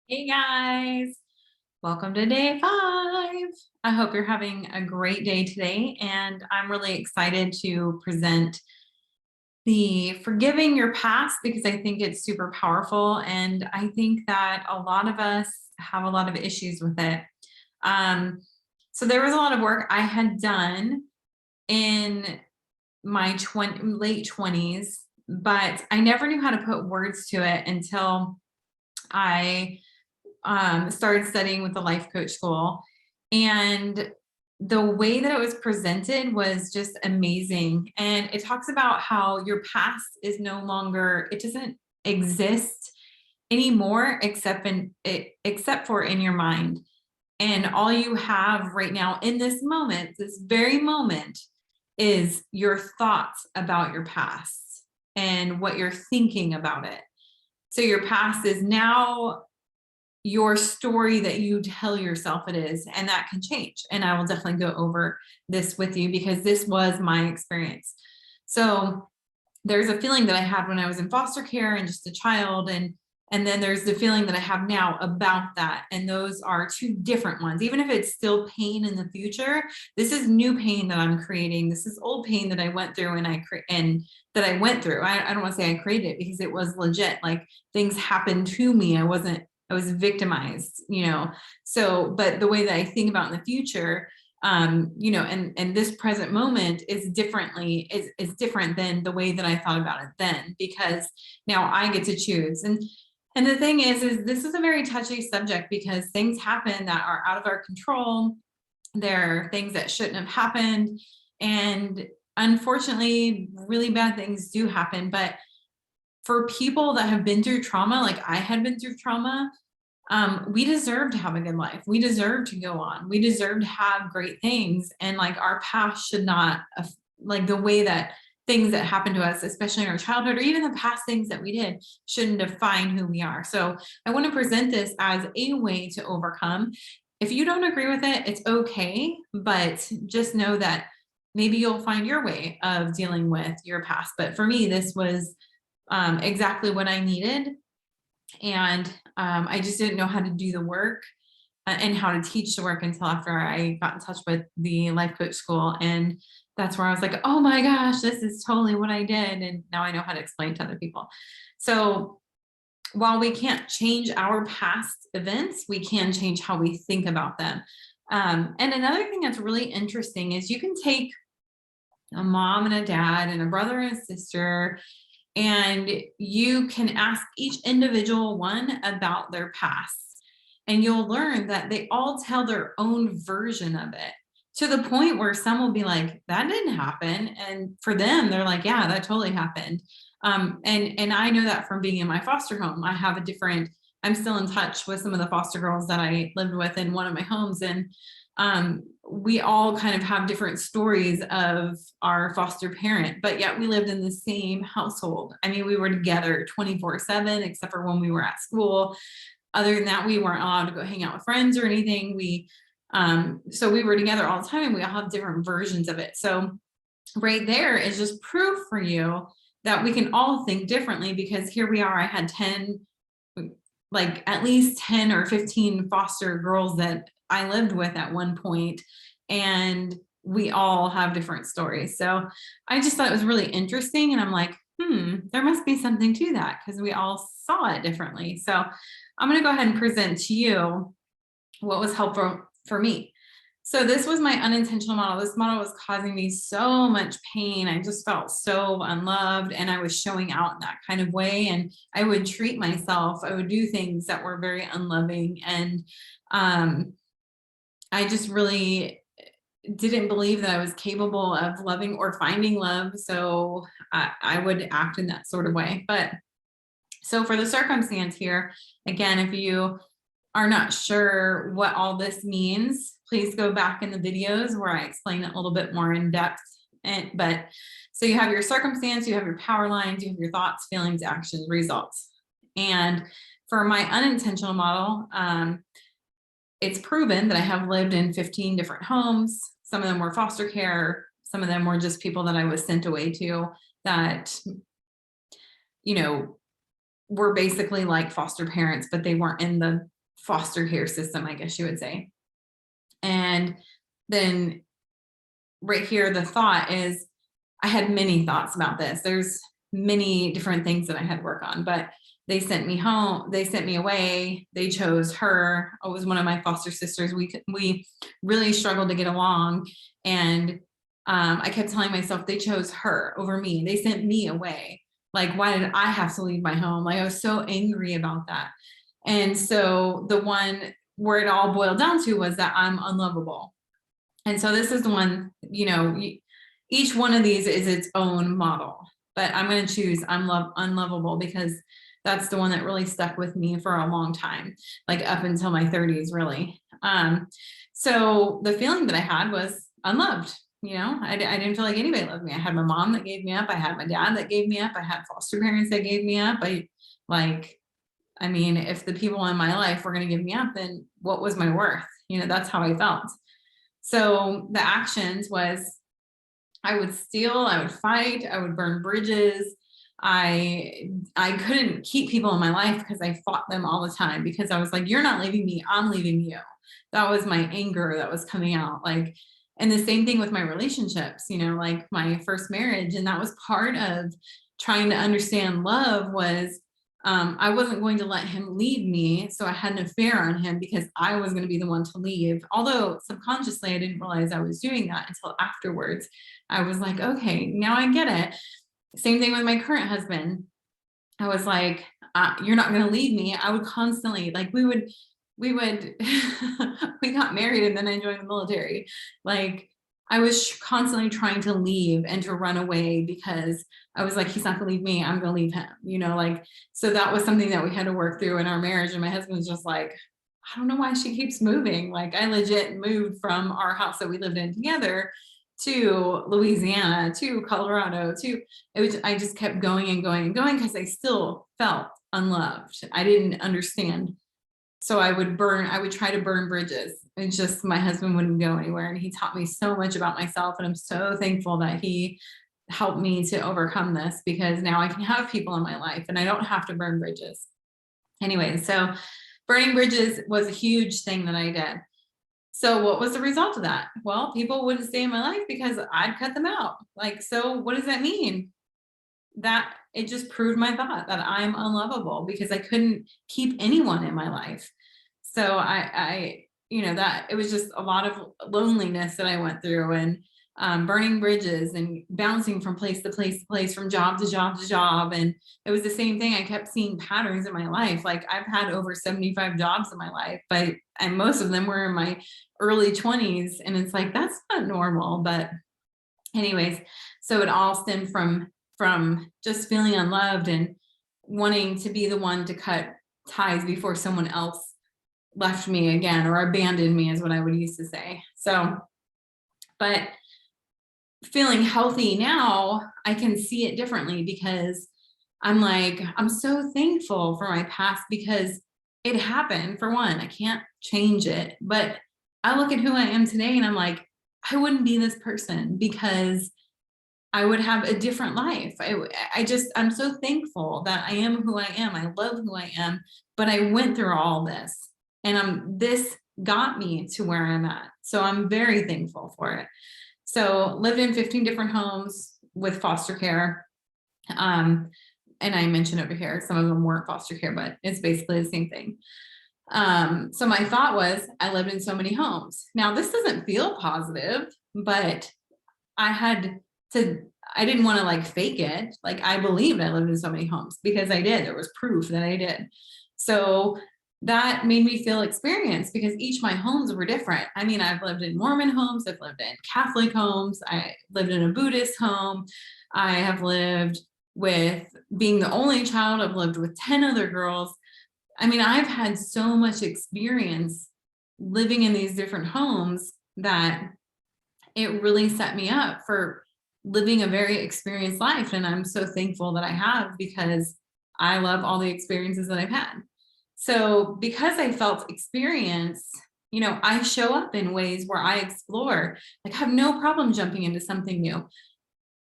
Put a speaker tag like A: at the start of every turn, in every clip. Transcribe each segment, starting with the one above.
A: Hey guys, welcome to day 5. I hope you're having a great day today, and I'm really excited to present the forgiving your past because I think it's super powerful, and I think that a lot of us have a lot of issues with it. Um, so there was a lot of work I had done in my late 20s, but I never knew how to put words to it until I started studying with the life coach school. And the way that it was presented was just amazing. And it talks about how your past is no longer, it doesn't exist anymore except for in your mind. And all you have right now in this moment, this very moment, is your thoughts about your past and what you're thinking about it. So your past is now your story that you tell yourself it is, and that can change. And I will definitely go over this with you because this was my experience. So there's a feeling that I had when I was in foster care and just a child, and then there's the feeling that I have now about that. And those are two different ones. Even if it's still pain in the future, this is new pain that I'm creating. This is old pain that I went through and that I went through. I don't want to say I created it because it was legit. Like things happened to me. I was victimized, So, but the way that I think about in the future, and this present moment is different than the way that I thought about it then, because now I get to choose. And the thing is this is a very touchy subject because things happen that are out of our control. There are things that shouldn't have happened. And unfortunately, really bad things do happen. But for people that have been through trauma, like I had been through trauma, we deserve to have a good life. We deserve to go on. We deserve to have great things. And like our past should not, like the way that things that happened to us, especially in our childhood, or even the past things that we did, shouldn't define who we are. So I want to present this as a way to overcome. If you don't agree with it, it's okay. But just know that maybe you'll find your way of dealing with your past. But for me, this was exactly what I needed. And I just didn't know how to do the work and how to teach the work until after I got in touch with the life coach school. And that's where I was like, oh my gosh, this is totally what I did. And now I know how to explain to other people. So while we can't change our past events, we can change how we think about them. And another thing that's really interesting is you can take a mom and a dad and a brother and a sister, and you can ask each individual one about their past. And you'll learn that they all tell their own version of it, to the point where some will be like, that didn't happen. And for them, they're like, yeah, that totally happened. And I know that from being in my foster home. I'm still in touch with some of the foster girls that I lived with in one of my homes. And we all kind of have different stories of our foster parent, but yet we lived in the same household. I mean, we were together 24/7, except for when we were at school. Other than that, we weren't allowed to go hang out with friends or anything. So we were together all the time, and we all have different versions of it. So right there is just proof for you that we can all think differently, because here we are. I had 10, like at least 10 or 15 foster girls that I lived with at one point, and we all have different stories. So I just thought it was really interesting. And I'm like, there must be something to that because we all saw it differently. So I'm going to go ahead and present to you what was helpful for me. So this was my unintentional model. This model was causing me so much pain. I just felt so unloved, and I was showing out in that kind of way. And I would treat myself. I would do things that were very unloving. And I just really didn't believe that I was capable of loving or finding love. So I would act in that sort of way. But so for the circumstance here, again, if you are not sure what all this means, please go back in the videos where I explain it a little bit more in depth. But so you have your circumstance, you have your power lines, you have your thoughts, feelings, actions, results. And for my unintentional model, it's proven that I have lived in 15 different homes. Some of them were foster care. Some of them were just people that I was sent away to that, were basically like foster parents, but they weren't in the foster care system, I guess you would say. And then right here, the thought is, I had many thoughts about this. There's many different things that I had to work on, but they sent me home. They sent me away. They chose her. It was one of my foster sisters. We really struggled to get along. And I kept telling myself they chose her over me. They sent me away. Like, why did I have to leave my home? Like, I was so angry about that. And so the one where it all boiled down to was that I'm unlovable. And so this is the one, each one of these is its own model, but I'm going to choose unlovable because that's the one that really stuck with me for a long time, like up until my 30s, really. So the feeling that I had was unloved. I didn't feel like anybody loved me. I had my mom that gave me up. I had my dad that gave me up. I had foster parents that gave me up. If the people in my life were going to give me up, then what was my worth? That's how I felt. So the actions was I would steal, I would fight, I would burn bridges. I couldn't keep people in my life because I fought them all the time because I was like, you're not leaving me, I'm leaving you. That was my anger that was coming out. And the same thing with my relationships, like my first marriage. And that was part of trying to understand love was I wasn't going to let him leave me. So I had an affair on him because I was going to be the one to leave. Although subconsciously, I didn't realize I was doing that until afterwards. I was like, okay, now I get it. Same thing with my current husband. I was like, you're not going to leave me. I would constantly, we would, we got married and then I joined the military. I was constantly trying to leave and to run away because I was like, he's not gonna leave me, I'm gonna leave him, so that was something that we had to work through in our marriage. And my husband was just like, I don't know why she keeps moving. I legit moved from our house that we lived in together to Louisiana, to Colorado, I just kept going and going and going because I still felt unloved. I didn't understand. So I would try to burn bridges. It's just my husband wouldn't go anywhere. And he taught me so much about myself. And I'm so thankful that he helped me to overcome this because now I can have people in my life and I don't have to burn bridges. Anyway, so burning bridges was a huge thing that I did. So what was the result of that? Well, people wouldn't stay in my life because I'd cut them out. So what does that mean? That it just proved my thought that I'm unlovable because I couldn't keep anyone in my life. So I that it was just a lot of loneliness that I went through and burning bridges and bouncing from place to place to place, from job to job to job. And it was the same thing. I kept seeing patterns in my life. I've had over 75 jobs in my life, and most of them were in my early 20s. And it's that's not normal. But anyways, so it all stemmed from just feeling unloved and wanting to be the one to cut ties before someone else left me again or abandoned me is what I would used to say. So, but feeling healthy now, I can see it differently because I'm so thankful for my past because it happened. For one, I can't change it, but I look at who I am today and I'm like, I wouldn't be this person because I would have a different life. I'm so thankful that I am who I am. I love who I am, but I went through all this and this got me to where I'm at. So I'm very thankful for it. So lived in 15 different homes with foster care. And I mentioned over here, some of them weren't foster care, but it's basically the same thing. So my thought was, I lived in so many homes. Now this doesn't feel positive, but I didn't want to fake it. I believed I lived in so many homes because I did. There was proof that I did. So that made me feel experienced because each of my homes were different. I've lived in Mormon homes. I've lived in Catholic homes. I lived in a Buddhist home. I have lived with being the only child. I've lived with 10 other girls. I've had so much experience living in these different homes that it really set me up for living a very experienced life. And I'm so thankful that I have because I love all the experiences that I've had. So because I felt experience, I show up in ways where I explore, I have no problem jumping into something new.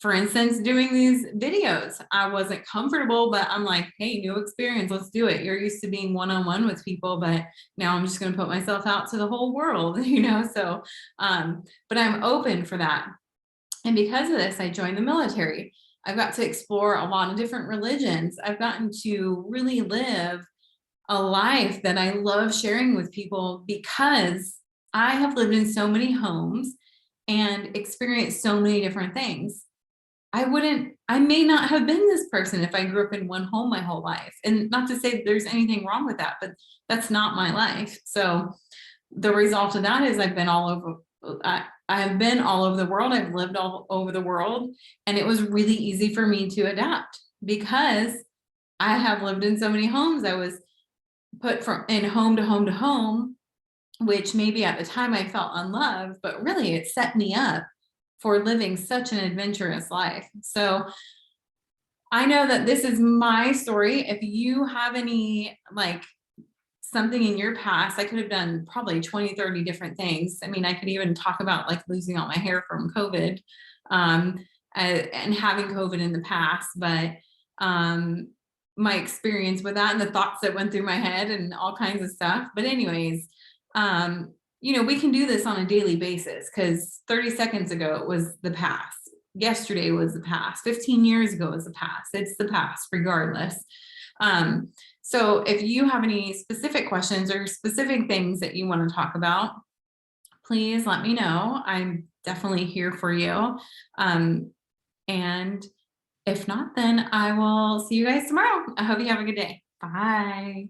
A: for instance, doing these videos. I wasn't comfortable, but I'm like, hey, new experience, let's do it. You're used to being one-on-one with people, but now I'm just going to put myself out to the whole world, so, but I'm open for that. And because of this, I joined the military. I've got to explore a lot of different religions. I've gotten to really live a life that I love sharing with people because I have lived in so many homes and experienced so many different things. I may not have been this person if I grew up in one home my whole life. And not to say there's anything wrong with that, but that's not my life. So the result of that is I've been all over. I've been all over the world. I've lived all over the world. And it was really easy for me to adapt because I have lived in so many homes. I was put from in home to home to home, which maybe at the time I felt unloved, but really it set me up for living such an adventurous life. So I know that this is my story. If you have any, like, something in your past, I could have done probably 20, 30 different things. I mean, I could even talk about like losing all my hair from COVID, um, and having COVID in the past, but my experience with that and the thoughts that went through my head and all kinds of stuff. But anyways, we can do this on a daily basis because 30 seconds ago it was the past. Yesterday was the past. 15 years ago was the past. It's the past regardless. So if you have any specific questions or specific things that you want to talk about, please let me know. I'm definitely here for you. And if not, then I will see you guys tomorrow. I hope you have a good day. Bye.